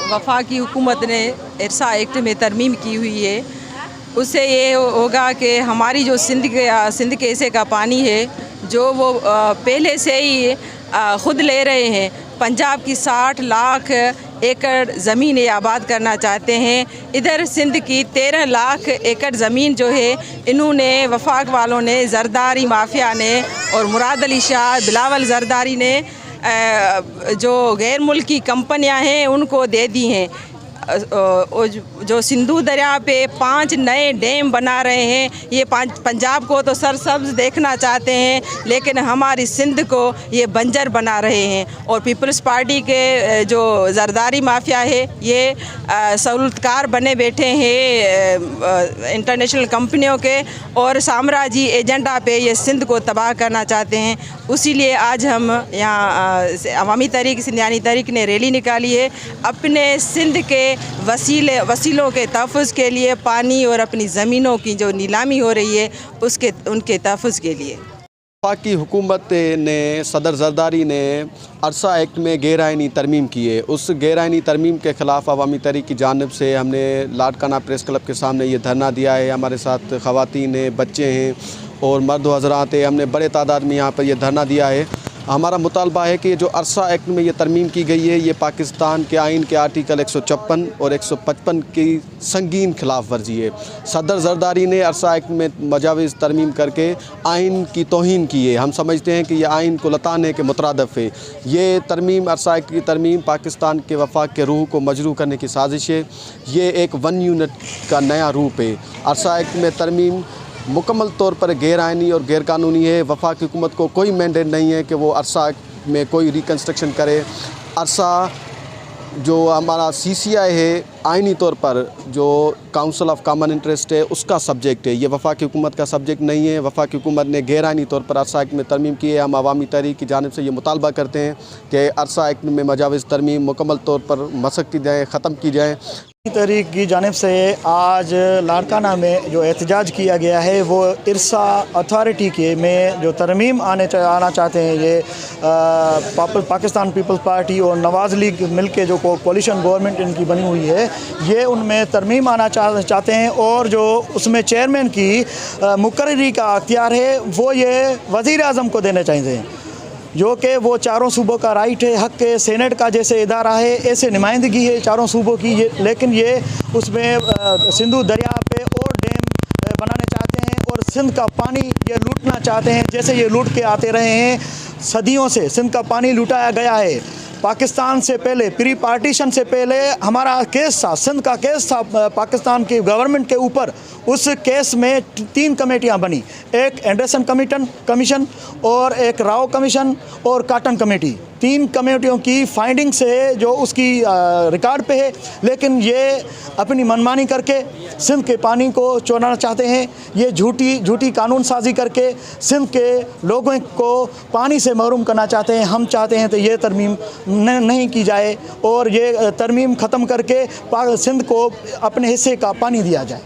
वफाकी हुकूमत ने इरसा एक्ट में तरमीम की हुई है। उससे ये होगा कि हमारी जो सिंध के हिस्से का पानी है जो वो पहले से ही ख़ुद ले रहे हैं। पंजाब की 60 लाख एकड़ ज़मीन ये आबाद करना चाहते हैं। इधर सिंध की 13 लाख एकड़ ज़मीन जो है इन्होंने वफाक वालों ने, जरदारी माफिया ने और मुराद अली शाह, बिलावल जरदारी ने जो गैर मुल्की कंपनियां हैं उनको दे दी हैं। जो सिंधु दरिया पे 5 नए डैम बना रहे हैं। ये पंजाब को तो सरसब्ज देखना चाहते हैं, लेकिन हमारी सिंध को ये बंजर बना रहे हैं। और पीपल्स पार्टी के जो जरदारी माफिया है ये सहूलतकार बने बैठे हैं इंटरनेशनल कंपनियों के, और साम्राज्य एजेंडा पे ये सिंध को तबाह करना चाहते हैं। उसी लिए आज हम यहाँ अवामी तहरीक सिंधियानी तहरीक ने रैली निकाली है अपने सिंध के वसीलों के तहफ़्फ़ुज़ के लिए, पानी और अपनी ज़मीनों की जो नीलामी हो रही है उनके तहफ़्फ़ुज़ के लिए। वफाकी हुकूमत ने, सदर जरदारी ने अरसा एक्ट में गैर आइनी तरमीम की है। उस गैर आइनी तरमीम के ख़िलाफ़ अवामी तहरीक की जानिब से हमने लाडकाना प्रेस क्लब के सामने ये धरना दिया है। हमारे साथ ख़वातीन हैं, बच्चे हैं और मर्द हज़रात हैं। हमने बड़े तादाद में यहाँ पर यह धरना दिया है। हमारा मुतालबा है कि जो अरसा एक्ट में ये तरमीम की गई है ये पाकिस्तान के आइन के आर्टिकल 156 और 155 की संगीन खिलाफ वर्जी है। सदर जरदारी ने अरसा एक्ट में मजाविज़ तरमीम करके आइन की तौहीन की है। हम समझते हैं कि ये आइन को लताने के मुतरादफ़ है। ये तरमीम, अरसा एक्ट की तरमीम पाकिस्तान के वफाक के रूह को मजरूह करने की साजिश है। ये एक 1 यूनिट का नया रूप है। अरसा एक्ट में तरमीम मुकम्मल तौर पर गैर आइनी और गैर कानूनी है। वफाकी हुकूमत को कोई मैंडेट नहीं है कि वो अरसा में कोई रिकन्स्ट्रक्शन करे। अरसा जो हमारा CCI है, आइनी तौर पर जो काउंसिल ऑफ कॉमन इंटरेस्ट है उसका सब्जेक्ट है। ये वफाकी हुकूमत का सब्जेक्ट नहीं है। वफाकी हुकूमत ने गैर आइनी तौर पर अरसा एक्ट में तरमीम की है। हम अवामी तहरीक की जानिब से ये मुतालबा करते हैं कि अरसा एक्ट में मजाविज़ तरमीम मुकम्मल तौर पर मसक की जाए, ख़त्म की जाए। तहरीक की जानिब से आज लाड़काना में जो एहतजाज किया गया है वो इरसा अथॉरिटी के में जो तरमीम आना चाहते हैं ये पाकिस्तान पीपल्स पार्टी और नवाज़ लीग मिल के जो कोalition गवर्नमेंट इनकी बनी हुई है ये उनमें तरमीम आना चाहते हैं। और जो उसमें चेयरमैन की मुकर्ररी का अख्तियार है वो ये वज़ीर आज़म को देना चाहते हैं, जो कि वो चारों सूबों का राइट है, हक़ है। सेनेट का जैसे इदारा है ऐसे नुमाइंदगी है चारों सूबों की लेकिन ये उसमें सिंधु दरिया पे और डैम बनाने चाहते हैं और सिंध का पानी ये लूटना चाहते हैं। जैसे ये लूट के आते रहे हैं, सदियों से सिंध का पानी लुटाया गया है। पाकिस्तान से पहले, प्री पार्टीशन से पहले हमारा केस था, सिंध का केस था पाकिस्तान की गवर्नमेंट के ऊपर। उस केस में 3 कमेटियां बनी, एक एंडरसन कमीशन और एक राव कमीशन और काटन कमेटी। 3 कमेटियों की फाइंडिंग से जो उसकी रिकॉर्ड पे है, लेकिन ये अपनी मनमानी करके सिंध के पानी को चुराना चाहते हैं। ये झूठी कानून साजी करके सिंध के लोगों को पानी से महरूम करना चाहते हैं। हम चाहते हैं तो ये तरमीम नहीं की जाए और ये तरमीम ख़त्म करके सिंध को अपने हिस्से का पानी दिया जाए।